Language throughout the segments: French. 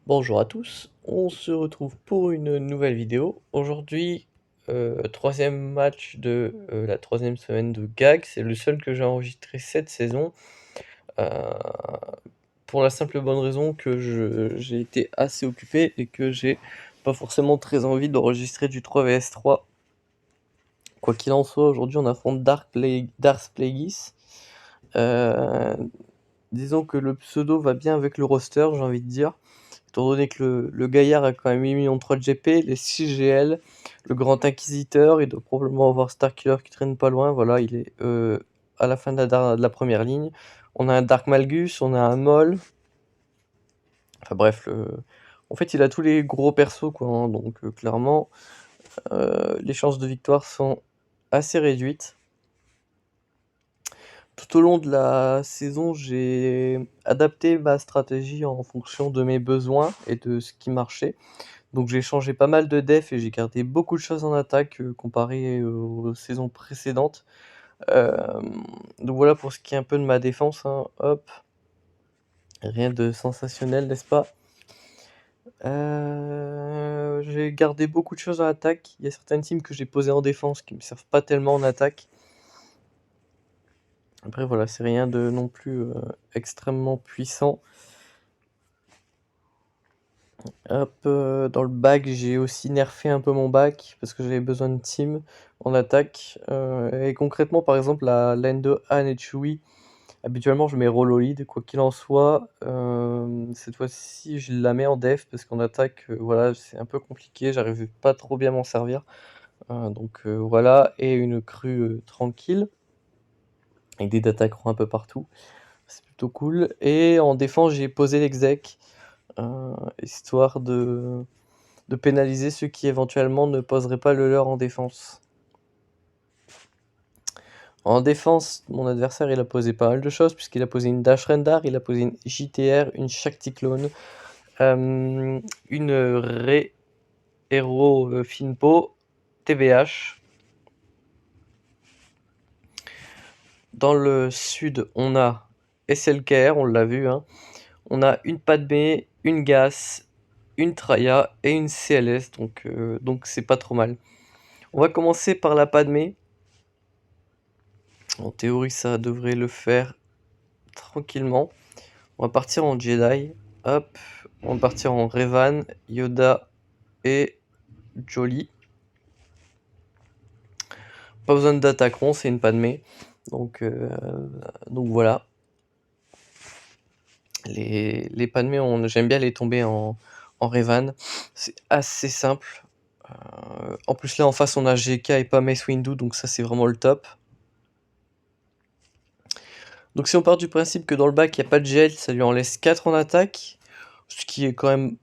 Bonjour à tous, on se retrouve pour une nouvelle vidéo. Aujourd'hui, 3e match de, la troisième semaine de GAG. C'est le seul que j'ai enregistré cette saison, heu, pour la simple et bonne raison que j'ai été assez occupé et que j'ai pas forcément très envie d'enregistrer du 3 vs 3. Quoi qu'il en soit, aujourd'hui on affronte Darth Plagueis. Heu, Disons que le pseudo va bien avec le roster, j'ai envie de dire. Étant donné que le gaillard a quand même 8,3 millions de GP, les 6 GL, le Grand Inquisiteur, il doit probablement avoir Starkiller qui traîne pas loin. Voilà, il est à la fin de la première ligne. On a un Dark Malgus, on a un Moll. Enfin bref, en fait, il a tous les gros persos, quoi, hein, donc clairement, les chances de victoire sont assez réduites. Tout au long de la saison, j'ai adapté ma stratégie en fonction de mes besoins et de ce qui marchait. Donc j'ai changé pas mal de def et j'ai gardé beaucoup de choses en attaque, comparé aux saisons précédentes. Donc voilà pour ce qui est un peu de ma défense, hein, hop. Rien de sensationnel, n'est-ce pas? J'ai gardé beaucoup de choses en attaque. Il y a certaines teams que j'ai posées en défense qui me servent pas tellement en attaque. Après voilà, c'est rien de non plus, extrêmement puissant. Hop, dans le back, j'ai aussi nerfé un peu mon back parce que j'avais besoin de team en attaque, et concrètement, par exemple, la lane de Han et Chewie, habituellement, je mets roll au lead. Quoi qu'il en soit, cette fois-ci, je la mets en def parce qu'en attaque, voilà, c'est un peu compliqué, j'arrive pas trop bien à m'en servir, donc voilà, et une crue, tranquille avec des datacrons un peu partout. C'est plutôt cool et en défense, j'ai posé l'exec, histoire de pénaliser ceux qui éventuellement ne poseraient pas le leur en défense. En défense, mon adversaire il a posé pas mal de choses puisqu'il a posé une Dash Rendar, il a posé une JTR, une Shakti Clone, une Ré Hero Finpo, TVH. Dans le sud, on a SLKR, on l'a vu, hein. On a une Padmé, une Gas, une Traya et une CLS, donc c'est pas trop mal. On va commencer par la Padmé. En théorie, ça devrait le faire tranquillement. On va partir en Jedi. Hop. On va partir en Revan, Yoda et Jolly. Pas besoin d'attaqueront, c'est une Padmé. Donc voilà. Les Padmé, j'aime bien les tomber en Revan. C'est assez simple. En plus là en face on a GK et pas Mace Windu, donc ça c'est vraiment le top. Donc si on part du principe que dans le bac il n'y a pas de gel, ça lui en laisse 4 en attaque. Ce qui est quand même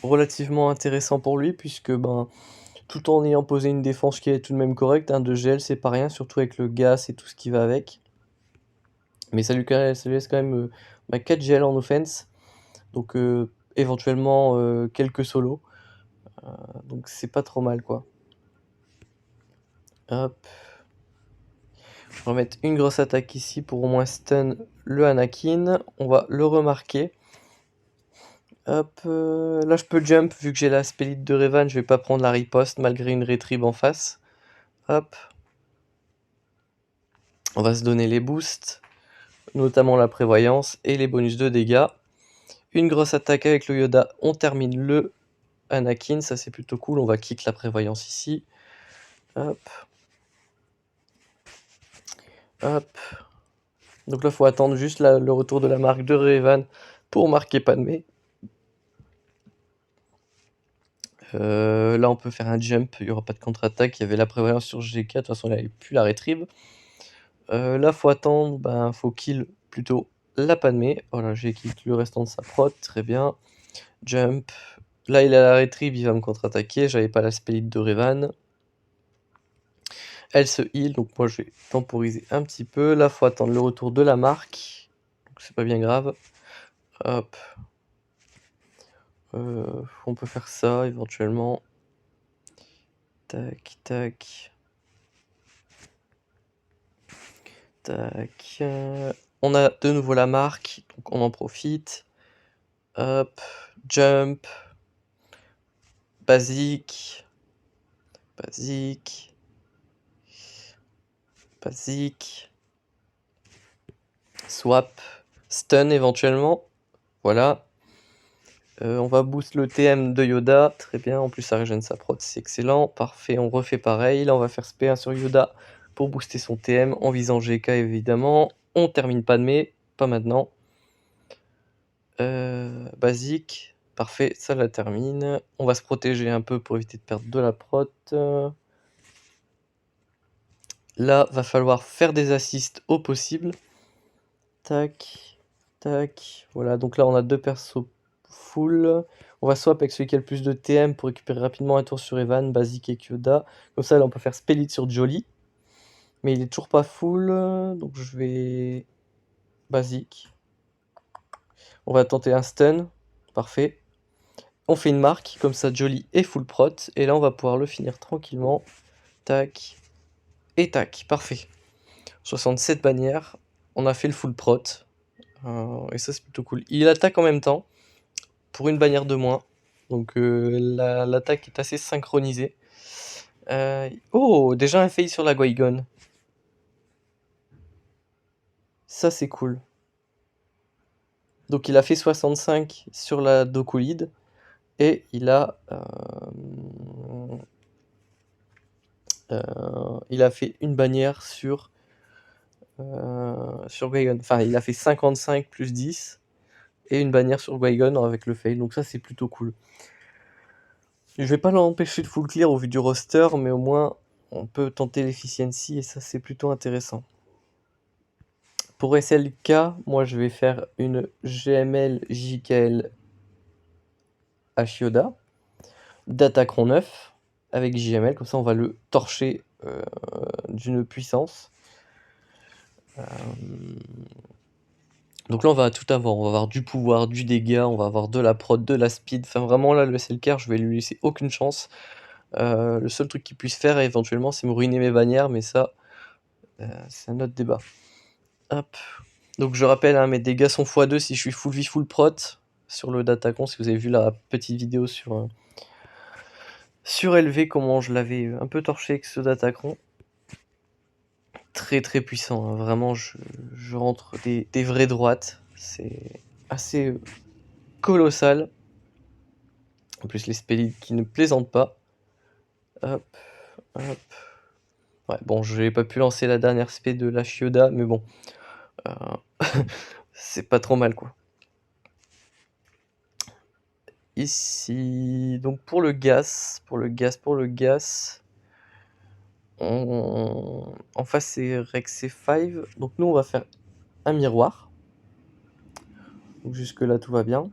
relativement intéressant pour lui, puisque ben, tout en ayant posé une défense qui est tout de même correcte, hein, de gel c'est pas rien, surtout avec le gaz et tout ce qui va avec. Mais ça lui laisse quand même 4 gel en offense, donc éventuellement quelques solos, donc c'est pas trop mal quoi. Hop. On va mettre une grosse attaque ici pour au moins stun le Anakin, on va le remarquer. Hop, là je peux jump vu que j'ai la spellite de Revan, je vais pas prendre la riposte malgré une retrieve en face. Hop. On va se donner les boosts, notamment la prévoyance et les bonus de dégâts. Une grosse attaque avec le Yoda, on termine le Anakin, ça c'est plutôt cool, on va kick la prévoyance ici. Hop. Hop. Donc là faut attendre juste le retour de la marque de Revan pour marquer Padmé. Là on peut faire un jump, il n'y aura pas de contre-attaque, il y avait la prévoyance sur GK, de toute façon il n'avait plus la retrieve. Là faut attendre, faut kill plutôt la Padmé. Voilà, j'ai kill le restant de sa prot, très bien. Jump. Là il a la retrieve, il va me contre-attaquer, j'avais pas la spellite de Revan. Elle se heal, donc moi je vais temporiser un petit peu. Là faut attendre le retour de la marque, donc c'est pas bien grave. Hop. On peut faire ça éventuellement. Tac, tac. Tac. On a de nouveau la marque, donc on en profite. Hop, jump, basique, basique, basique, swap, stun éventuellement, voilà. On va boost le TM de Yoda, très bien, en plus ça régène sa prot, c'est excellent, parfait, on refait pareil. Là on va faire SP1 sur Yoda pour booster son TM en visant GK évidemment. On termine Padmé, pas maintenant. Basique, parfait, ça la termine. On va se protéger un peu pour éviter de perdre de la prot. Là, va falloir faire des assists au possible. Tac, tac, voilà, donc là on a 2 persos full. On va swap avec celui qui a le plus de TM pour récupérer rapidement un tour sur Evan, Basique et Kyoda. Comme ça, là on peut faire Spell It sur Jolly. Mais il est toujours pas full, donc je vais... Basique. On va tenter un stun, parfait. On fait une marque, comme ça Jolly est full prot. Et là on va pouvoir le finir tranquillement. Tac, et tac, parfait. 67 bannières, on a fait le full prot. Et ça c'est plutôt cool. Il attaque en même temps, pour une bannière de moins. Donc l'attaque est assez synchronisée. Oh, déjà un fail sur la Qui-Gon. Ça c'est cool. Donc il a fait 65 sur la Dokulid. Et il a fait une bannière sur Qui-Gon. Enfin, il a fait 55 plus 10 et une bannière sur Qui-Gon avec le fail. Donc ça c'est plutôt cool. Je vais pas l'empêcher de full clear au vu du roster, mais au moins on peut tenter l'efficiency et ça c'est plutôt intéressant. Pour SLK, moi je vais faire une GML JKL Ashioda d'Attaquant 9 avec JML, comme ça on va le torcher d'une puissance. Donc là on va tout avoir, on va avoir du pouvoir, du dégât, on va avoir de la prod, de la speed, enfin vraiment là le SLK je vais lui laisser aucune chance. Le seul truc qu'il puisse faire éventuellement c'est me ruiner mes bannières, mais ça c'est un autre débat. Hop. Donc je rappelle, hein, mes dégâts sont x2 si je suis full vie full prot sur le Datacon, si vous avez vu la petite vidéo sur LV, comment je l'avais un peu torché avec ce Datacron. Très très puissant, hein. Vraiment je rentre des vraies droites, c'est assez colossal. En plus les spells qui ne plaisantent pas. Hop, hop. Ouais, bon, je n'ai pas pu lancer la dernière spé de la Shioda, mais bon. C'est pas trop mal, quoi. Ici, donc pour le gaz, en face c'est Rex C5, donc nous on va faire un miroir. Donc jusque là tout va bien.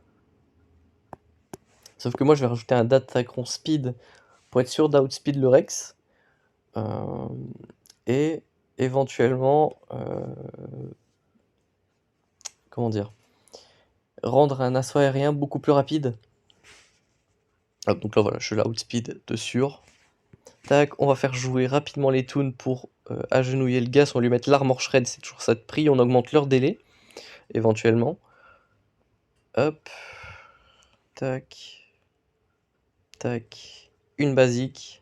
Sauf que moi je vais rajouter un Datacron Speed pour être sûr d'outspeed le Rex. Et éventuellement, comment dire, rendre un assaut aérien beaucoup plus rapide. Hop, donc là voilà, je l'outspeed de sûr. Tac, on va faire jouer rapidement les toons pour agenouiller le gaz, on va lui mettre l'armor shred, c'est toujours ça de prix, on augmente leur délai, éventuellement. Hop, tac, tac, une basique.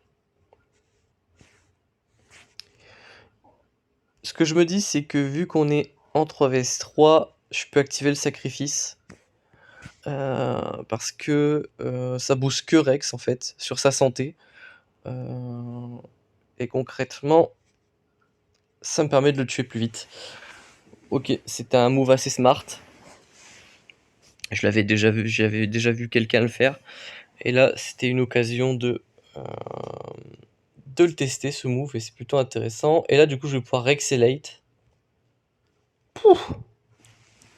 Ce que je me dis, c'est que vu qu'on est en 3 vs 3, je peux activer le sacrifice. Parce que ça booste que Rex en fait, sur sa santé. Et concrètement, ça me permet de le tuer plus vite. Ok, c'était un move assez smart. Je l'avais déjà vu, j'avais déjà vu quelqu'un le faire. Et là, c'était une occasion de le tester ce move et c'est plutôt intéressant. Et là, du coup, je vais pouvoir Rexelate. Pouf,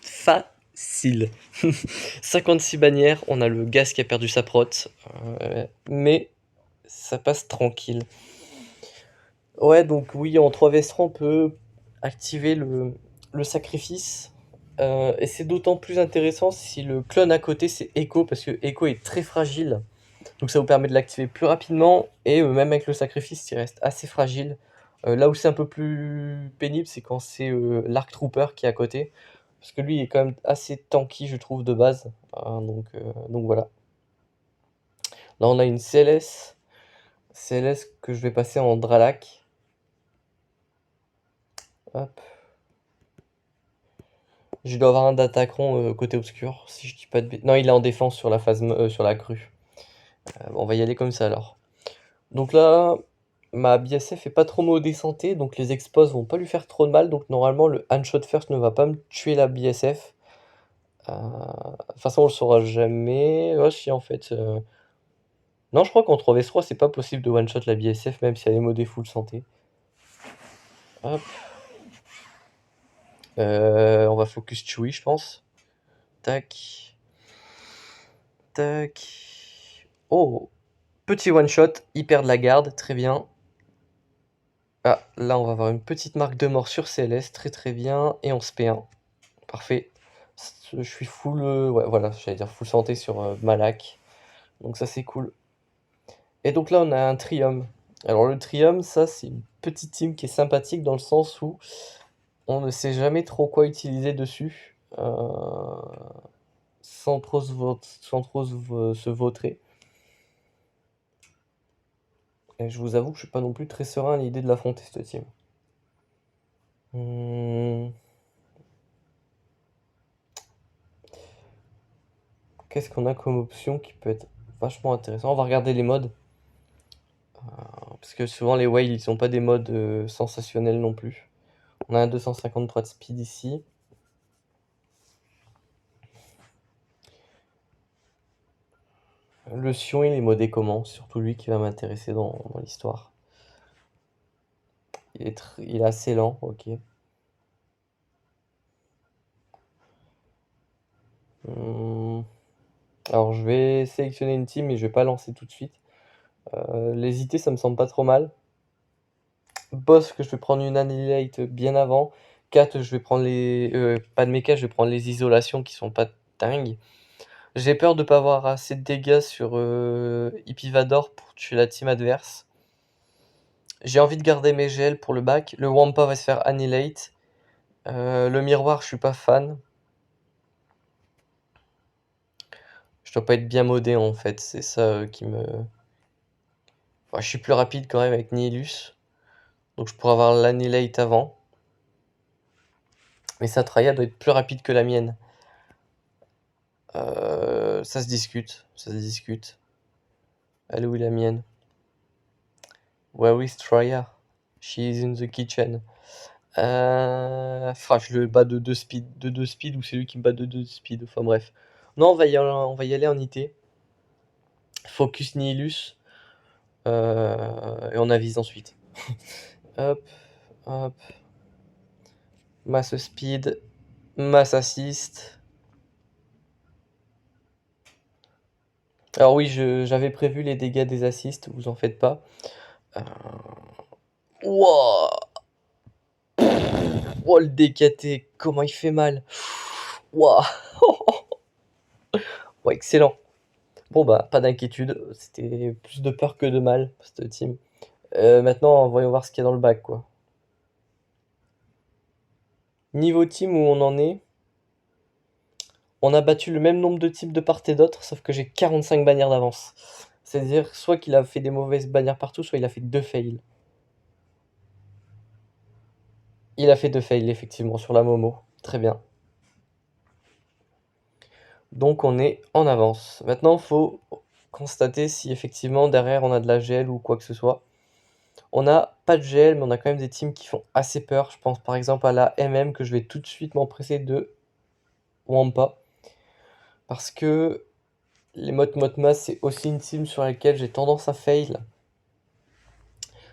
facile. 56 bannières, on a le gaz qui a perdu sa prot. Mais ça passe tranquille. Ouais, donc oui, en 3 vs 3, on peut activer le sacrifice. Et c'est d'autant plus intéressant si le clone à côté c'est Echo, parce que Echo est très fragile. Donc ça vous permet de l'activer plus rapidement, et même avec le sacrifice, il reste assez fragile. Là où c'est un peu plus pénible, c'est quand c'est l'Arc Trooper qui est à côté. parce que lui, il est quand même assez tanky, je trouve, de base. Donc voilà. Là, on a une CLS. CLS que je vais passer en Dralak. Hop. Je dois avoir un d'attaquant côté obscur, si je dis pas de bêtises. Non, il est en défense sur la phase sur la crue. On va y aller comme ça alors. Donc là, ma BSF est pas trop maudée santé, donc les expos vont pas lui faire trop de mal. Donc normalement, le handshot first ne va pas me tuer la BSF. De toute façon, on le saura jamais. Oh si, en fait. Non, je crois qu'en 3vs3, c'est pas possible de one-shot la BSF, même si elle est modée full santé. Hop. On va focus Chewie, je pense. Tac. Tac. Oh, petit one-shot, il perd de la garde, très bien. Ah, là, on va avoir une petite marque de mort sur CLS, très très bien. Et on se P1. Parfait. Je suis full, ouais, voilà, j'allais dire full santé sur Malak. Donc ça, c'est cool. Et donc là, on a un Trium. Alors le Trium, ça, c'est une petite team qui est sympathique dans le sens où on ne sait jamais trop quoi utiliser dessus. Sans trop se vautrer. Et je vous avoue que je suis pas non plus très serein à l'idée de l'affronter, cette team. Qu'est-ce qu'on a comme option qui peut être vachement intéressant? On va regarder les modes. Parce que souvent les whales, ils ont pas des modes sensationnels non plus. On a un 253 de speed ici. Le Sion, il est modé comment? C'est surtout lui qui va m'intéresser dans l'histoire. Il est assez lent, ok. Alors je vais sélectionner une team, mais je vais pas lancer tout de suite. Les IT, ça me semble pas trop mal. Boss, que je vais prendre une Annihilate bien avant. 4, je vais prendre les... pas de méca, je vais prendre les isolations qui sont pas dingues. J'ai peur de pas avoir assez de dégâts sur Ipivador pour tuer la team adverse. J'ai envie de garder mes gels pour le back. Le Wampa va se faire Annihilate. Le miroir, je suis pas fan. Je dois pas être bien modé en fait, c'est ça qui me... Enfin, je suis plus rapide quand même avec Nihilus. Donc je pourrais avoir l'Annihilate avant. Mais sa Traya doit être plus rapide que la mienne. Ça se discute, ça se discute. Elle est où la mienne? Where is Traya? She is in the kitchen. Je le bats de 2 speed, ou c'est lui qui me bat de 2 speed, enfin bref. Non, on va y aller en IT. Focus Nihilus. Et on avise ensuite. Hop, hop. Mass speed, mass assist. Alors oui, j'avais prévu les dégâts des assists, vous en faites pas. Wouah! Oh le DKT, comment il fait mal! Wouah! Ouais, excellent. Bon bah, pas d'inquiétude, c'était plus de peur que de mal, cette team. Maintenant, voyons voir ce qu'il y a dans le bac, quoi. Niveau team, où on en est? On a battu le même nombre de types de part et d'autre, sauf que j'ai 45 bannières d'avance. C'est-à-dire, soit qu'il a fait des mauvaises bannières partout, soit il a fait 2 fails. Il a fait 2 fails, effectivement, sur la Momo. Très bien. Donc on est en avance. Maintenant, il faut constater si effectivement derrière on a de la gel ou quoi que ce soit. On n'a pas de gel, mais on a quand même des teams qui font assez peur. Je pense par exemple à la MM que je vais tout de suite m'empresser de Wampa. Parce que les Motmas, c'est aussi une team sur laquelle j'ai tendance à fail.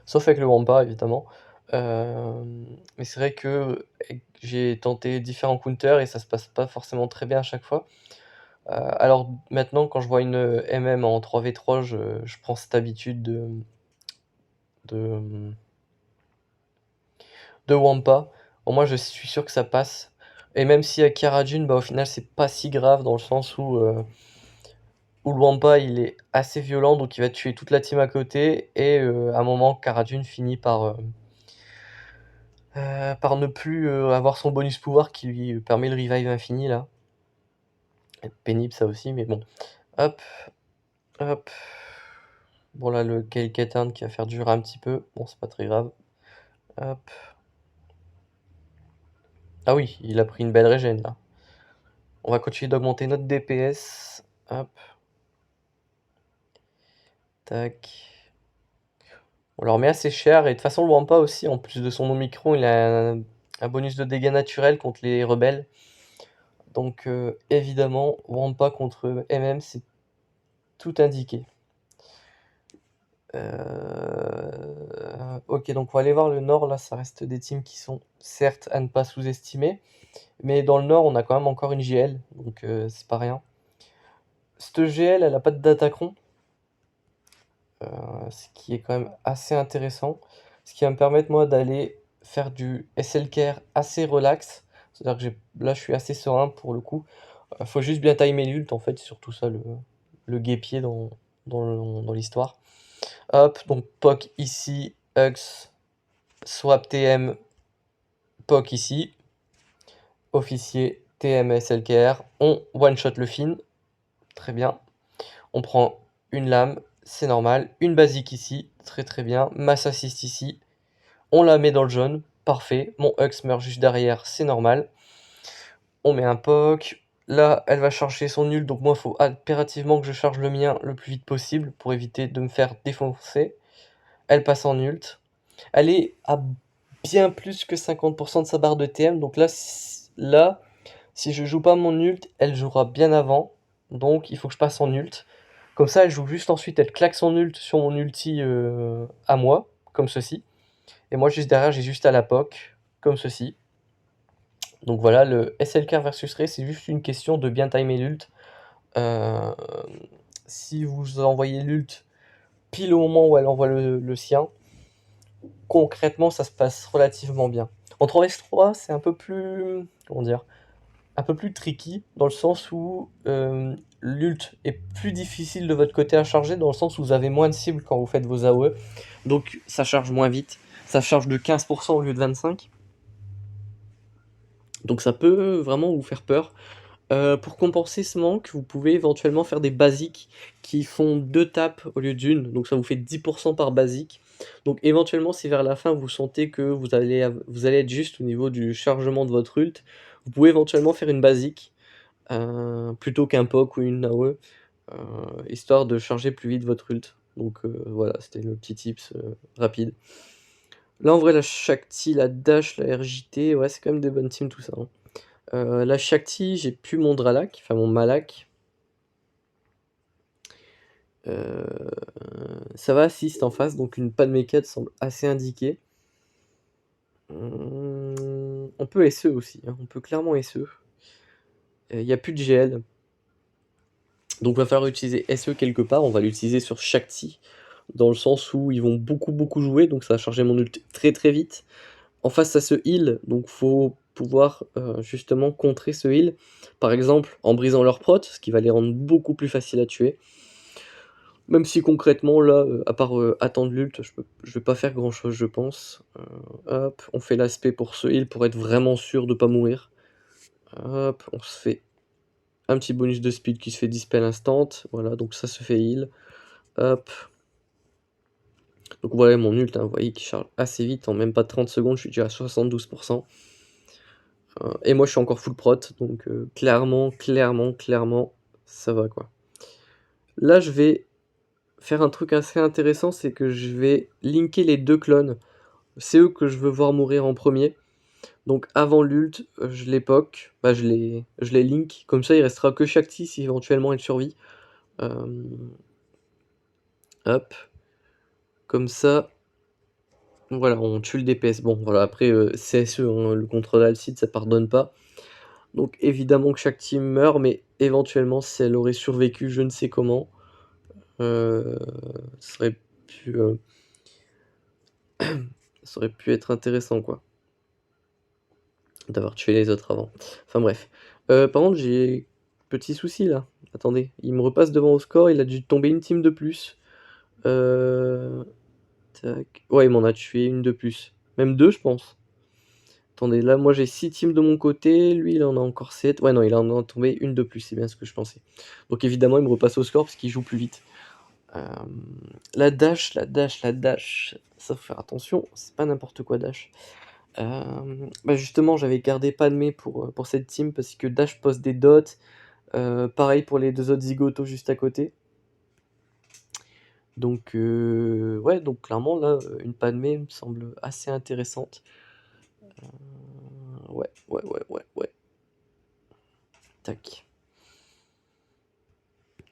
Sauf avec le Wampa, évidemment. Mais c'est vrai que j'ai tenté différents counters et ça se passe pas forcément très bien à chaque fois. Alors maintenant, quand je vois une MM en 3v3, je prends cette habitude de Wampa. Au moins, je suis sûr que ça passe. Et même si à Kiarajun, bah, au final, c'est pas si grave dans le sens où le Wampa, il est assez violent, donc il va tuer toute la team à côté. Et à un moment, Kiarajun finit par par ne plus, avoir son bonus pouvoir qui lui permet le revive infini là. Pénible ça aussi, mais bon. Hop, hop. Bon là, le Kael'Katarn qui va faire durer un petit peu. Bon, c'est pas très grave. Hop. Ah oui, il a pris une belle régène là. On va continuer d'augmenter notre DPS. Hop. Tac. On leur met assez cher et de toute façon le Wampa aussi, en plus de son Omicron, il a un bonus de dégâts naturels contre les rebelles. Donc évidemment, Wampa contre MM, c'est tout indiqué. Ok, donc on va aller voir le nord, là ça reste des teams qui sont certes à ne pas sous-estimer, mais dans le nord on a quand même encore une GL, donc c'est pas rien. Cette GL, elle a pas de Datacron, ce qui est quand même assez intéressant, ce qui va me permettre moi d'aller faire du SLKR assez relax, c'est-à-dire que là je suis assez serein pour le coup. Faut juste bien timer l'ult en fait, c'est surtout ça le guépier dans l'histoire. Hop, donc POC ici, Hux, swap TM, POC ici, officier, TM, SLKR, on one-shot le fin, très bien. On prend une lame, c'est normal, une basique ici, très très bien, mass assist ici, on la met dans le jaune, parfait, mon Hux meurt juste derrière, c'est normal. On met un POC, là elle va charger son ult, donc moi il faut impérativement que je charge le mien le plus vite possible pour éviter de me faire défoncer. Elle passe en ult. Elle est à bien plus que 50% de sa barre de TM. Donc là, si je joue pas mon ult, elle jouera bien avant. Donc il faut que je passe en ult. Comme ça, elle joue juste ensuite, elle claque son ult sur mon ulti à moi, comme ceci. Et moi, juste derrière, j'ai juste à la POC, comme ceci. Donc voilà, le SLK versus Ray, c'est juste une question de bien timer l'ult. Si vous envoyez l'ult pile au moment où elle envoie le sien, concrètement, ça se passe relativement bien. En 3x3, c'est un peu plus, comment dire, un peu plus tricky, dans le sens où l'ult est plus difficile de votre côté à charger, dans le sens où vous avez moins de cibles quand vous faites vos AOE, donc ça charge moins vite. Ça charge de 15% au lieu de 25%. Donc ça peut vraiment vous faire peur. Pour compenser ce manque, vous pouvez éventuellement faire des basiques qui font 2 tapes au lieu d'une, donc ça vous fait 10% par basique. Donc éventuellement, si vers la fin vous sentez que vous allez être juste au niveau du chargement de votre ult, vous pouvez éventuellement faire une basique plutôt qu'un POC ou une AOE, histoire de charger plus vite votre ult. Donc voilà, c'était le petit tips rapide. Là en vrai, la Shakti, la Dash, la RJT, ouais, c'est quand même des bonnes teams tout ça, hein. La Shakti, j'ai plus mon Dralak, enfin mon Malak. Ça va assist en face, donc une panne mécade semble assez indiquée. On peut SE aussi, hein, on peut clairement SE. Il n'y a plus de GL. Donc il va falloir utiliser SE quelque part, on va l'utiliser sur Shakti, dans le sens où ils vont beaucoup jouer, donc ça va charger mon ult très très vite. En face ça se heal, donc faut pouvoir justement contrer ce heal, par exemple en brisant leur prot, ce qui va les rendre beaucoup plus faciles à tuer. Même si concrètement là, à part attendre l'ult, je vais pas faire grand chose je pense. Hop, on fait l'aspect pour ce heal pour être vraiment sûr de pas mourir. Hop, on se fait un petit bonus de speed qui se fait dispel instant, voilà, donc ça se fait heal. Hop. Donc voilà mon ult, hein, vous voyez qui charge assez vite, en même pas 30 secondes, je suis déjà à 72%. Et moi je suis encore full prot, donc clairement, ça va quoi. Là je vais faire un truc assez intéressant, c'est que je vais linker les 2 clones. C'est eux que je veux voir mourir en premier. Donc avant l'ult, je les poke, bah je les link, comme ça il restera que Shakti si éventuellement elle survit. Hop. Comme ça, voilà, on tue le DPS. Bon voilà, après CSE, hein, le contrôle Alcide ça pardonne pas. Donc évidemment que chaque team meurt, mais éventuellement si elle aurait survécu, je ne sais comment, ça aurait pu, ça aurait pu être intéressant quoi, d'avoir tué les autres avant. Enfin bref. Par contre j'ai petit souci là. Attendez, il me repasse devant au score, il a dû tomber une team de plus. Tac. Ouais, il m'en a tué une de plus. Même deux je pense. Attendez, là, moi, j'ai 6 teams de mon côté, lui, il en a encore 7. Ouais, non, il en a tombé une de plus, c'est bien ce que je pensais. Donc évidemment, il me repasse au score parce qu'il joue plus vite. La dash, la dash, la dash, ça faut faire attention, c'est pas n'importe quoi dash. Bah, justement, j'avais gardé Padmé pour cette team parce que dash pose des dots, pareil pour les 2 autres zigotos juste à côté. Donc ouais, donc clairement là, une Padmé me semble assez intéressante. Ouais, ouais, ouais, ouais, ouais. Tac.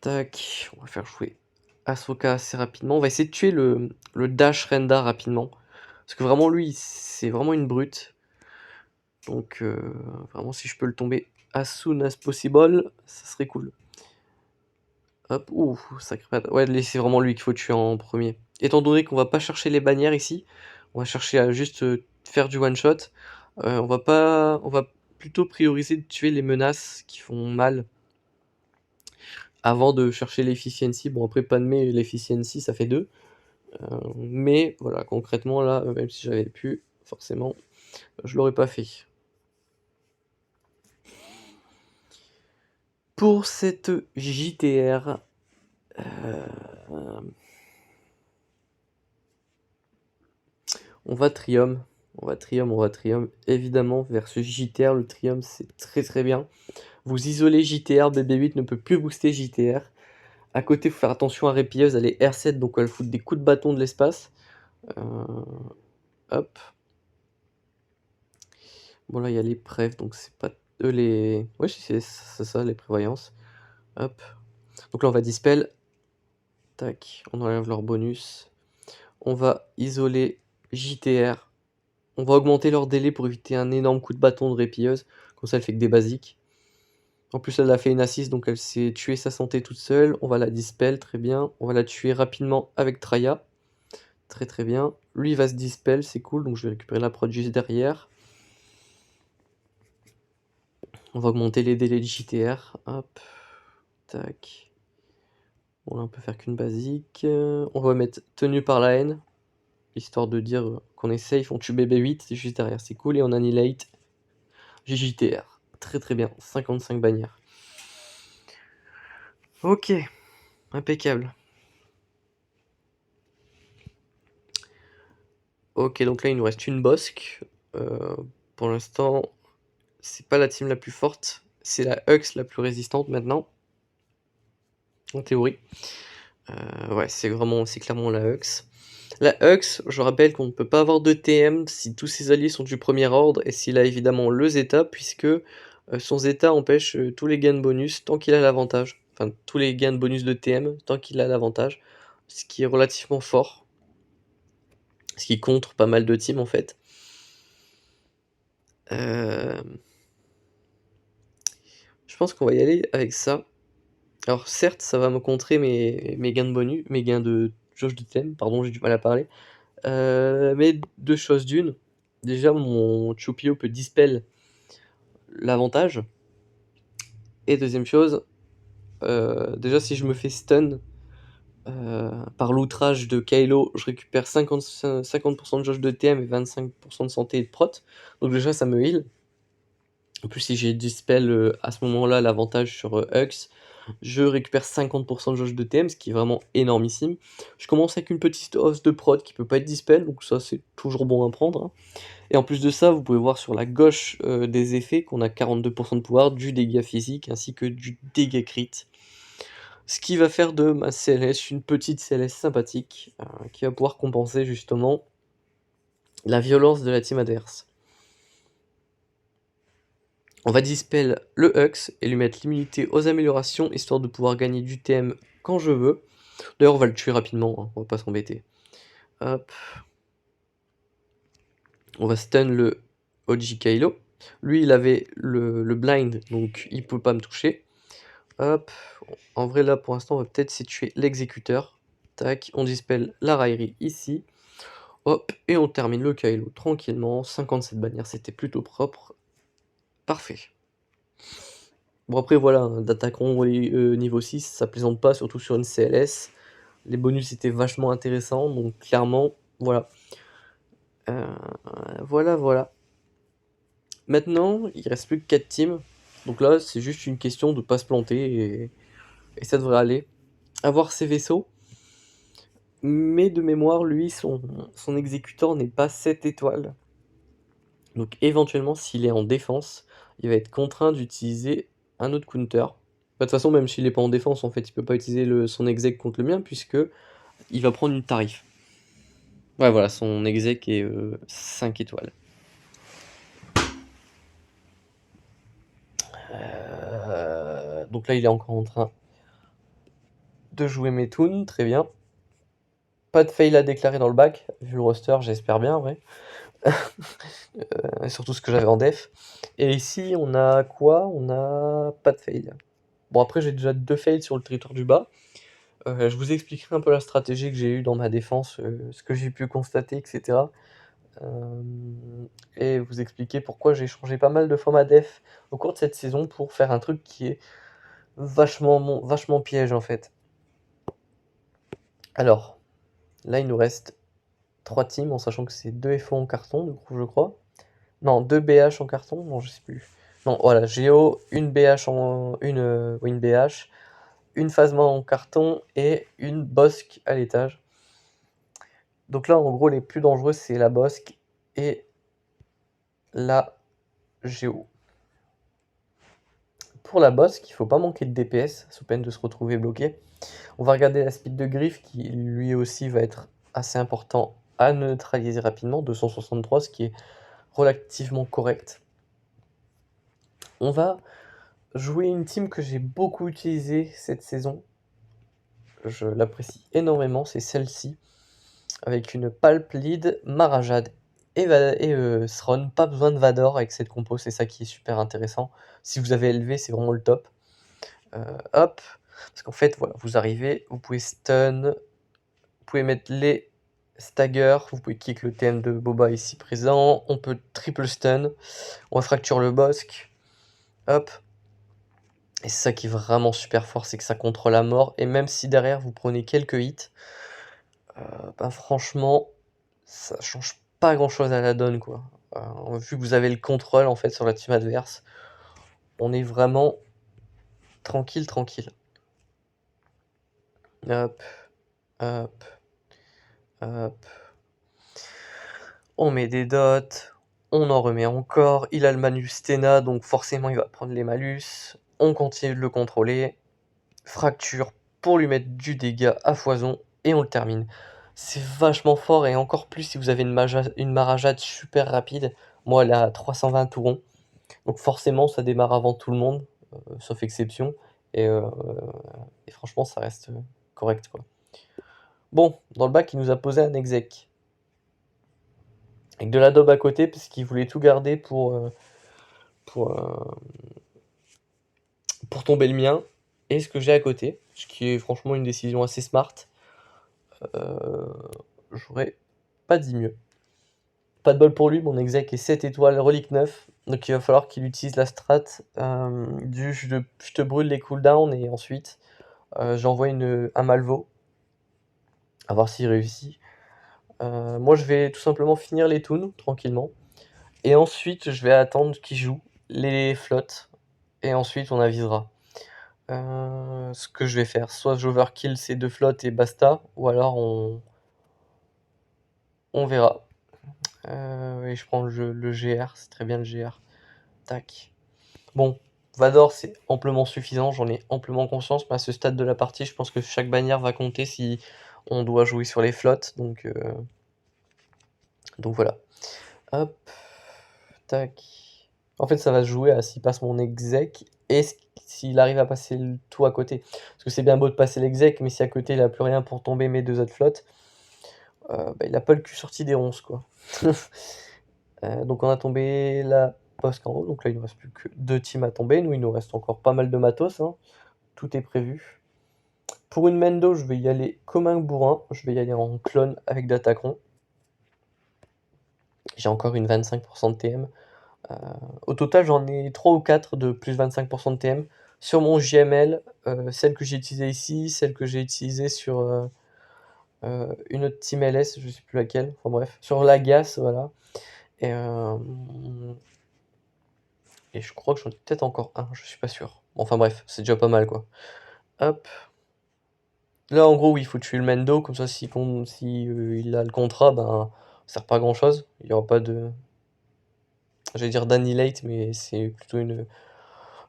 Tac, on va faire jouer Ahsoka assez rapidement. On va essayer de tuer le dash Renda rapidement. Parce que vraiment lui, c'est vraiment une brute. Donc vraiment si je peux le tomber as soon as possible, ça serait cool. Hop, ouh, sacré pad. Ouais, c'est vraiment lui qu'il faut tuer en premier. Étant donné qu'on va pas chercher les bannières ici, on va chercher à juste faire du one shot. On va plutôt prioriser de tuer les menaces qui font mal avant de chercher l'efficiency. Bon après Padmé l'efficiency ça fait 2. Mais voilà, concrètement là, même si j'avais pu, forcément, je l'aurais pas fait. Pour cette JTR, on va Trium, évidemment, versus JTR. Le Trium, c'est très très bien. Vous isolez JTR, BB8 ne peut plus booster JTR. À côté, il faut faire attention à Répilleuse, elle est R7, donc elle fout des coups de bâton de l'espace. Hop. Bon, là, il y a les preuves, donc c'est pas les... Ouais, c'est ça, les prévoyances. Hop. Donc là, on va dispel. Tac, on enlève leur bonus. On va isoler JTR. On va augmenter leur délai pour éviter un énorme coup de bâton de répilleuse. Comme ça, elle fait que des basiques. En plus, elle a fait une assist, donc elle s'est tuée sa santé toute seule. On va la dispel, très bien. On va la tuer rapidement avec Traya. Très très bien. Lui, il va se dispel, c'est cool. Donc je vais récupérer la prod juste derrière. On va augmenter les délais de JTR. Hop. Tac. Bon, là, on peut faire qu'une basique. On va mettre tenue par la haine. Histoire de dire qu'on est safe. On tue BB8, c'est juste derrière, c'est cool. Et on annihilate JJTR. Très très bien. 55 bannières. Ok. Impeccable. Ok, donc là, il nous reste une bosque. Pour l'instant, c'est pas la team la plus forte. C'est la Hux la plus résistante maintenant. En théorie. Ouais, c'est clairement la Hux. La Hux, je rappelle qu'on ne peut pas avoir de TM si tous ses alliés sont du premier ordre et s'il a évidemment le Zeta, puisque son Zeta empêche tous les gains de bonus tant qu'il a l'avantage. Enfin, tous les gains de bonus de TM tant qu'il a l'avantage. Ce qui est relativement fort. Ce qui contre pas mal de teams en fait. Je pense qu'on va y aller avec ça. Alors certes, ça va me contrer mes gains de bonus, mes gains de jauge de thème, pardon, j'ai du mal à parler. Mais deux choses d'une. Déjà, mon Chupio peut dispel l'avantage. Et deuxième chose, déjà si je me fais stun par l'outrage de Kylo, je récupère 50% de jauge de TM et 25% de santé et de prot. Donc déjà ça me heal. En plus si j'ai dispel à ce moment-là l'avantage sur Hux, je récupère 50% de jauge de TM, ce qui est vraiment énormissime. Je commence avec une petite hausse de prod qui peut pas être dispel, donc ça c'est toujours bon à prendre, hein. Et en plus de ça, vous pouvez voir sur la gauche des effets qu'on a 42% de pouvoir, du dégât physique ainsi que du dégât crit. Ce qui va faire de ma CLS une petite CLS sympathique qui va pouvoir compenser justement la violence de la team adverse. On va dispel le Hux et lui mettre l'immunité aux améliorations histoire de pouvoir gagner du TM quand je veux. D'ailleurs, on va le tuer rapidement, hein, on va pas s'embêter. Hop. On va stun le OG Kylo. Lui, il avait le blind, donc il peut pas me toucher. Hop. En vrai, là, pour l'instant, on va peut-être essayer de tuer l'exécuteur. Tac, on dispel la raillerie ici. Hop, et on termine le Kylo tranquillement. 57 bannières, c'était plutôt propre. Parfait. Bon, après, voilà, d'attaquant niveau 6, ça plaisante pas, surtout sur une CLS. Les bonus étaient vachement intéressants, donc clairement, voilà. Voilà, voilà. Maintenant, il reste plus que 4 teams. Donc là, c'est juste une question de pas se planter et ça devrait aller. Avoir ses vaisseaux. Mais de mémoire, lui, son exécuteur n'est pas 7 étoiles. Donc éventuellement, s'il est en défense, il va être contraint d'utiliser un autre counter. Bah, de toute façon, même s'il n'est pas en défense, en fait, il peut pas utiliser son exec contre le mien, puisque il va prendre une tarif. Ouais, voilà, son exec est 5 étoiles. Donc là, il est encore en train de jouer mes toons, très bien. Pas de fail à déclarer dans le bac, vu le roster, j'espère bien, ouais. Et surtout ce que j'avais en def. Et ici, on a quoi? On a pas de fail. Bon, après, j'ai déjà 2 fails sur le territoire du bas. Je vous expliquerai un peu la stratégie que j'ai eue dans ma défense, ce que j'ai pu constater, etc. Et vous expliquer pourquoi j'ai changé pas mal de fois ma def au cours de cette saison pour faire un truc qui est vachement piège en fait. Alors, là il nous reste 3 teams en sachant que c'est 2 FO en carton, du coup je crois. Non, 2 BH en carton, non je sais plus. Non, voilà, Géo, une BH une BH, une Phasma en carton et une Bosque à l'étage. Donc là, en gros, les plus dangereux, c'est la Bosque et la Géo. Pour la Bosque, il faut pas manquer de DPS, sous peine de se retrouver bloqué. On va regarder la speed de griffe, qui lui aussi va être assez important à neutraliser rapidement, 263, ce qui est relativement correct. On va jouer une team que j'ai beaucoup utilisée cette saison. Je l'apprécie énormément, c'est celle-ci. Avec une Palp lead, Marajad et Sron. Pas besoin de Vador avec cette compo, c'est ça qui est super intéressant. Si vous avez élevé, c'est vraiment le top. Hop, parce qu'en fait, voilà, vous arrivez, vous pouvez stun, vous pouvez mettre les stagger, vous pouvez kick le TM de Boba ici présent, on peut triple stun, on fracture le bosque, hop. Et c'est ça qui est vraiment super fort, c'est que ça contrôle la mort, et même si derrière vous prenez quelques hits, ben franchement, ça change pas grand chose à la donne, quoi. Vu que vous avez le contrôle en fait sur la team adverse, on est vraiment tranquille. Hop, hop, hop. On met des dots, on en remet encore. Il a le malus Stena, donc forcément il va prendre les malus. On continue de le contrôler. Fracture pour lui mettre du dégât à foison et on le termine. C'est vachement fort et encore plus si vous avez une marajade super rapide. Moi elle est à 320 tourons. Donc forcément ça démarre avant tout le monde, sauf exception. Et, euh, et franchement ça reste correct quoi. Bon, dans le bac il nous a posé un exec. Avec de la daube à côté parce qu'il voulait tout garder pour, pour tomber le mien et ce que j'ai à côté, ce qui est franchement une décision assez smart. J'aurais pas dit mieux. Pas de bol pour lui, mon exec est 7 étoiles, relique 9, donc il va falloir qu'il utilise la strat du je te brûle les cooldowns et ensuite j'envoie un Malvo, à voir s'il réussit. Moi je vais tout simplement finir les toons tranquillement, et ensuite je vais attendre qu'il joue les flottes, et ensuite on avisera. Ce que je vais faire, soit j'overkill ces 2 flottes et basta, ou alors on verra. Et je prends le GR, c'est très bien le GR. Tac. Bon, Vador c'est amplement suffisant, j'en ai amplement conscience, mais à ce stade de la partie, je pense que chaque bannière va compter si on doit jouer sur les flottes, donc voilà. Hop, tac. En fait, ça va se jouer à s'il passe mon exec et s'il arrive à passer le tout à côté. Parce que c'est bien beau de passer l'exec, mais si à côté il a plus rien pour tomber mes 2 autres flottes, bah, il a pas le cul sorti des ronces, quoi. Donc on a tombé la poste en haut, donc là il ne nous reste plus que 2 teams à tomber. Nous, il nous reste encore pas mal de matos, hein. Tout est prévu. Pour une Mendo, je vais y aller comme un bourrin. Je vais y aller en clone avec d'Attaquant. J'ai encore une 25% de TM. Au total, j'en ai 3 ou 4 de plus 25% de TM. Sur mon JML, celle que j'ai utilisée ici, celle que j'ai utilisée sur une autre team LS, je sais plus laquelle, enfin bref, sur la Gas, voilà. Et Et je crois que j'en ai peut-être encore un, je suis pas sûr. Enfin bref, c'est déjà pas mal, quoi. Hop. Là, en gros, oui, il faut tuer le Mendo, comme ça, si il a le contrat, ben, ça sert pas à grand-chose. Il y aura pas de... J'allais dire d'annihilate, mais c'est plutôt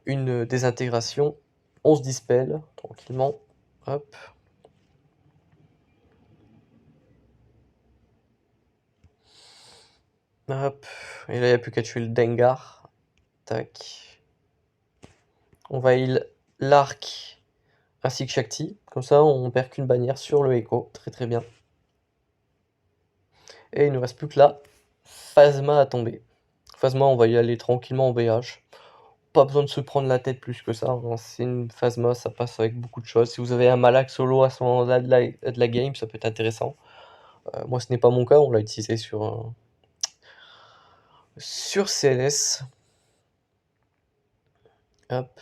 une désintégration. On se dispelle, tranquillement. Hop. Hop. Et là, il n'y a plus qu'à tuer le Dengar. Tac. On va heal l'arc ainsi que Shakti. Comme ça, on perd qu'une bannière sur le Echo. Très très bien. Et il ne nous reste plus que la Phasma à tomber. Phasma, on va y aller tranquillement en BH. Pas besoin de se prendre la tête plus que ça, hein. C'est une Phasma, ça passe avec beaucoup de choses. Si vous avez un Malak solo à ce moment-là de la game, ça peut être intéressant. Moi, ce n'est pas mon cas, on l'a utilisé sur CLS. Hop.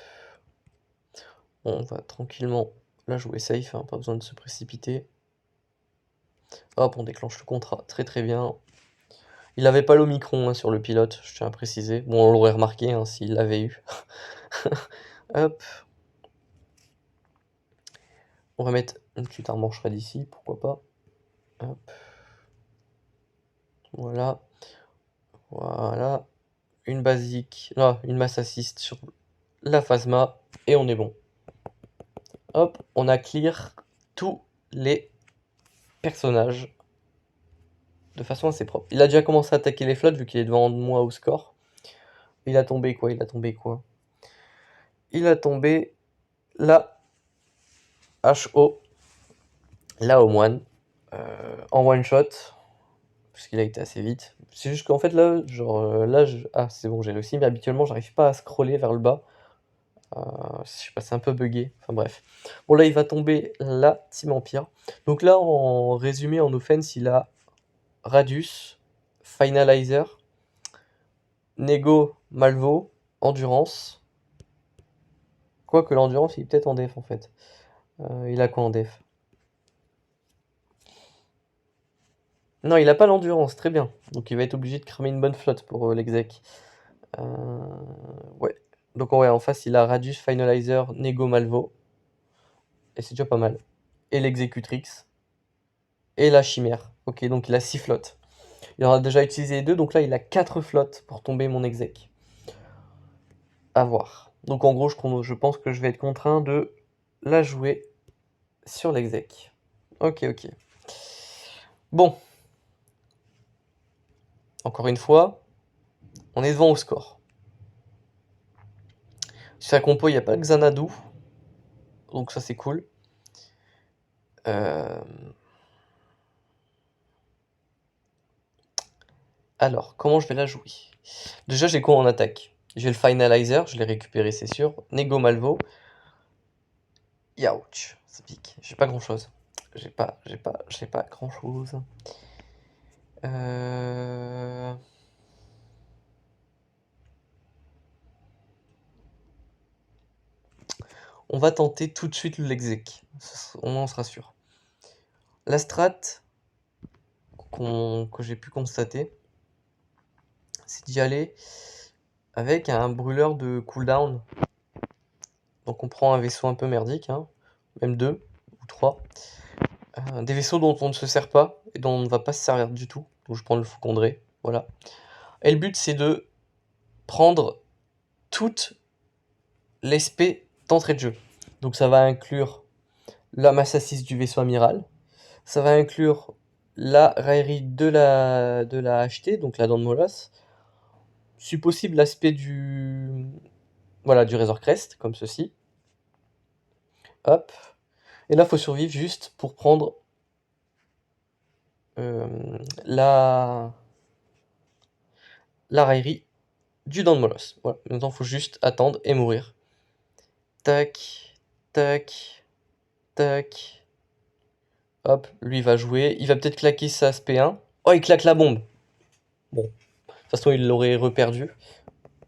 On va tranquillement la jouer safe, hein, pas besoin de se précipiter. Hop, on déclenche le contrat, très très bien. Il avait pas l'Omicron, hein, sur le pilote, je tiens à préciser. Bon, on l'aurait remarqué, hein, s'il l'avait eu. Hop. On va mettre une petite armure shred ici, pourquoi pas. Hop. Voilà. Voilà. Une basique, non, une masse assist sur la Phasma, et on est bon. Hop, on a clear tous les personnages de façon assez propre. Il a déjà commencé à attaquer les flottes vu qu'il est devant moi au score. Il a tombé quoi? Il a tombé quoi? Il a tombé la HO, la au moine, en one shot, puisqu'il a été assez vite. C'est juste qu'en fait là, genre là, ah c'est bon, j'ai réussi, mais habituellement j'arrive pas à scroller vers le bas. Je sais pas, c'est un peu buggé, enfin bref. Bon là il va tomber la Team Empire. Donc là en résumé, en offense, il a Radius, Finalizer, Nego, Malvo, Endurance. Quoique l'Endurance il est peut-être en def en fait. Il a quoi en def? Non, il a pas l'Endurance, très bien. Donc il va être obligé de cramer une bonne flotte pour l'exec. Ouais. Donc ouais, en face il a Radius, Finalizer, Nego, Malvo. Et c'est déjà pas mal. Et l'Executrix. Et la Chimère. Ok, donc il a 6 flottes. Il en a déjà utilisé 2, donc là il a 4 flottes pour tomber mon exec. À voir. Donc en gros, je pense que je vais être contraint de la jouer sur l'exec. Ok, ok. Bon. Encore une fois, on est devant au score. Sur la compo, il n'y a pas Xanadu. Donc ça c'est cool. Alors, comment je vais la jouer? Déjà, j'ai quoi en attaque? J'ai le Finalizer, je l'ai récupéré, c'est sûr. Nego Malvo. Youch, ça pique. J'ai pas grand chose. J'ai pas grand chose. On va tenter tout de suite l'exec. On en sera sûr. La strat que j'ai pu constater, c'est d'y aller avec un brûleur de cooldown. Donc on prend un vaisseau un peu merdique, hein, même 2 ou 3. Des vaisseaux dont on ne se sert pas et dont on ne va pas se servir du tout. Donc je prends le Faucondré, voilà. Et le but c'est de prendre toute l'espé d'entrée de jeu. Donc ça va inclure la masse assise du vaisseau amiral, ça va inclure la raillerie de la HT, donc la dent de Molosse, si possible l'aspect du Razor Crest, comme ceci. Hop. Et là, il faut survivre juste pour prendre la raillerie du dent de Molosse. Voilà. Maintenant, il faut juste attendre et mourir. Tac, tac, tac. Hop, lui va jouer. Il va peut-être claquer sa SP1. Oh, il claque la bombe. Bon, de toute façon, il l'aurait reperdu.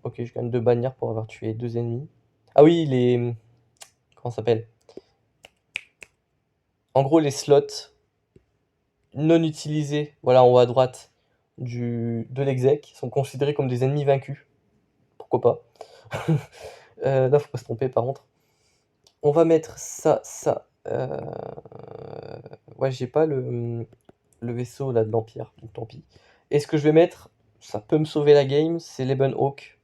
Ok, je gagne 2 bannières pour avoir tué 2 ennemis. Ah oui, les... Comment ça s'appelle? En gros, les slots non utilisés, voilà, en haut à droite de l'exec, sont considérés comme des ennemis vaincus. pourquoi pas. Là, faut pas se tromper par contre. On va mettre ça, ça. Ouais, j'ai pas le vaisseau là de l'Empire, donc tant pis. Et ce que je vais mettre, ça peut me sauver la game, c'est l'Ebon Hawk.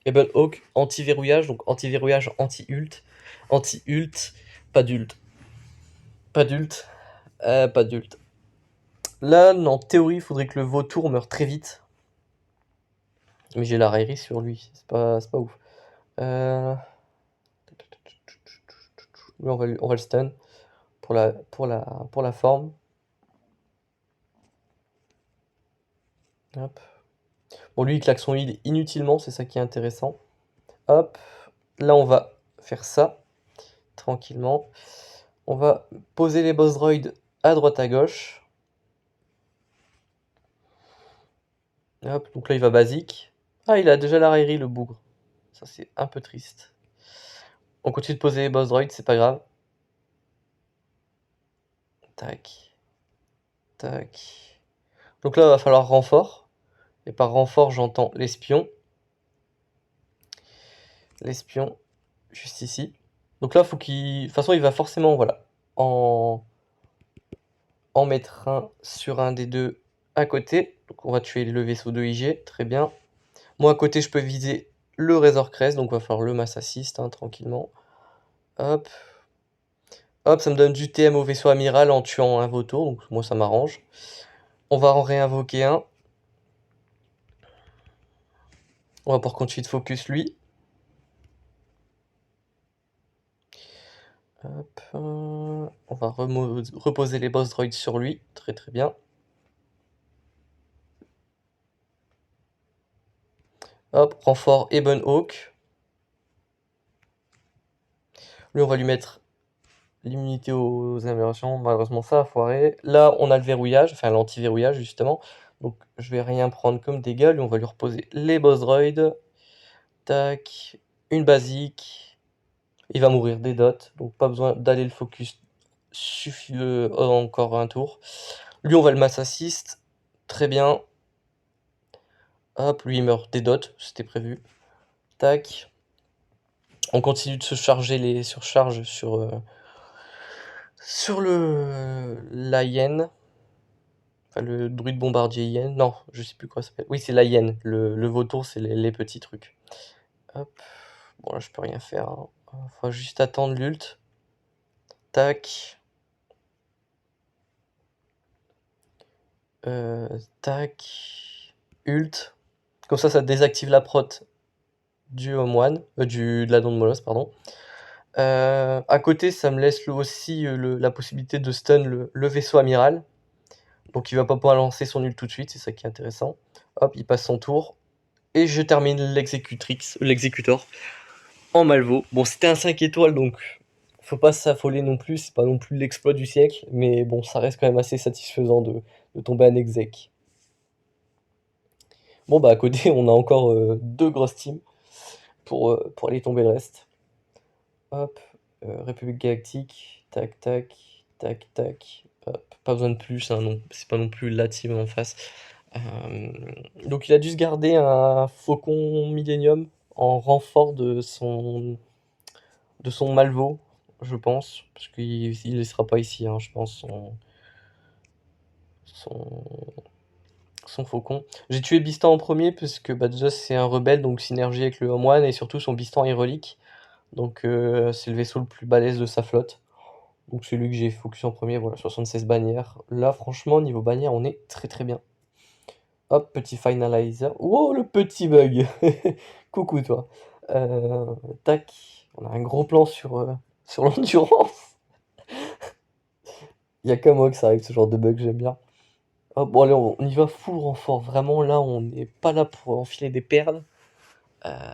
Ebon Hawk, anti-verrouillage, donc anti-verrouillage, anti-ult. Anti-ult, pas d'ult. Pas d'ult. Pas d'ult. Là, en théorie, il faudrait que le vautour meure très vite. Mais j'ai la raillerie sur lui, c'est pas ouf. Lui, on va le stun pour la forme. Hop. Bon, lui, il claque son heal inutilement, c'est ça qui est intéressant. Hop. Là, on va faire ça, tranquillement. On va poser les boss droids à droite à gauche. Hop, donc là, il va basique. Ah, il a déjà la raillerie, le bougre. Ça, c'est un peu triste. On continue de poser les boss droids, c'est pas grave. Tac. Tac. Donc là, il va falloir renfort. Et par renfort, j'entends l'espion. L'espion, juste ici. Donc là, faut qu'il... De toute façon, il va forcément, voilà, en mettre un sur un des deux à côté. Donc on va tuer le vaisseau de IG, très bien. Moi, à côté, je peux viser le Razor Crest, donc il va falloir le mass assist, hein, tranquillement. Hop. Hop, ça me donne du TM au vaisseau amiral en tuant un vautour, donc moi, ça m'arrange. On va en réinvoquer un. On va pouvoir continuer de focus lui. Hop, on va reposer les boss droids sur lui, très très bien. Hop, renfort Ebon Hawk. Lui, on va lui mettre l'immunité aux améliorations. Malheureusement, ça a foiré. Là, on a le verrouillage, enfin l'anti-verrouillage justement. Donc, je vais rien prendre comme dégâts. Lui, on va lui reposer les boss droids. Tac, une basique. Il va mourir des dots, donc pas besoin d'aller le focus. Suffit encore un tour. Lui, on va le mass assist. Très bien. Hop, lui, il meurt des dots, c'était prévu. Tac. On continue de se charger les surcharges sur la hyène. Enfin, le druide bombardier hyène. Non, je sais plus quoi ça s'appelle. Oui, c'est la hyène. Le vautour, c'est les petits trucs. Hop. Bon, là, je peux rien faire, hein. Faut juste attendre l'ult. Tac. Tac. Ult. Comme ça désactive la prot du Homeone. De la Don de Molos, pardon. À côté, ça me laisse aussi la possibilité de stun le vaisseau amiral. Donc il va pas pouvoir lancer son ult tout de suite, c'est ça qui est intéressant. Hop, il passe son tour. Et je termine l'exécutor en Malvo. Bon, c'était un 5 étoiles, donc faut pas s'affoler non plus, c'est pas non plus l'exploit du siècle, mais bon, ça reste quand même assez satisfaisant de tomber en exec. Bon, bah à côté, on a encore deux grosses teams pour aller tomber le reste. Hop, République Galactique, tac, tac, tac, tac. Hop, pas besoin de plus, hein, non, c'est pas non plus la team en face. Donc il a dû se garder un Faucon Millennium en renfort de son Malvo, je pense, parce qu'il ne laissera pas ici, hein, je pense, son, son Faucon. J'ai tué Bistan en premier, parce que bah, déjà c'est un rebelle, donc synergie avec le Home One, et surtout son Bistan est relique, donc c'est le vaisseau le plus balèze de sa flotte. Donc c'est lui que j'ai focus en premier, voilà, 76 bannières. Là, franchement, niveau bannière, on est très très bien. Hop, petit finalizer. Oh, le petit bug. Coucou toi. Tac. On a un gros plan sur l'endurance. Il y a qu'à moi que ça arrive ce genre de bug, j'aime bien. Hop, bon allez, on y va full renfort. Vraiment là, on n'est pas là pour enfiler des perles. Euh,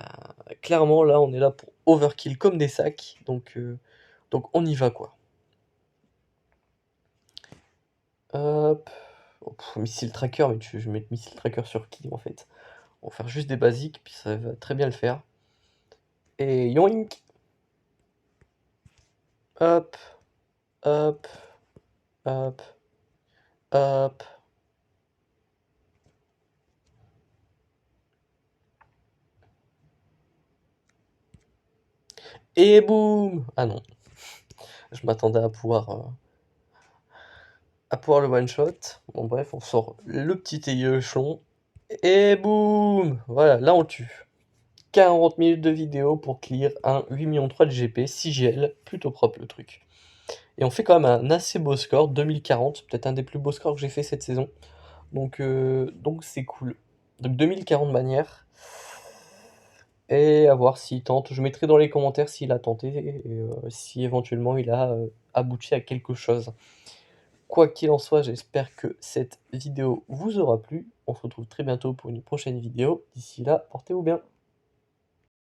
Clairement là, on est là pour overkill comme des sacs. Donc on y va quoi. Hop. Oh, missile tracker, mais je vais mettre missile tracker sur qui en fait? On va faire juste des basiques, puis ça va très bien le faire. Et yoink! Hop, hop, hop, hop. Et boum! Ah non, je m'attendais à pouvoir le one shot. Bon bref, on sort le petit échelon et boum! Voilà, là on le tue. 40 minutes de vidéo pour clear un 8,3 millions de GP, 6 GL, plutôt propre le truc. Et on fait quand même un assez beau score, 2040, peut-être un des plus beaux scores que j'ai fait cette saison. Donc c'est cool. Donc 2040 manières. Et à voir s'il tente. Je mettrai dans les commentaires s'il a tenté et si éventuellement il a abouti à quelque chose. Quoi qu'il en soit, j'espère que cette vidéo vous aura plu. On se retrouve très bientôt pour une prochaine vidéo. D'ici là, portez-vous bien.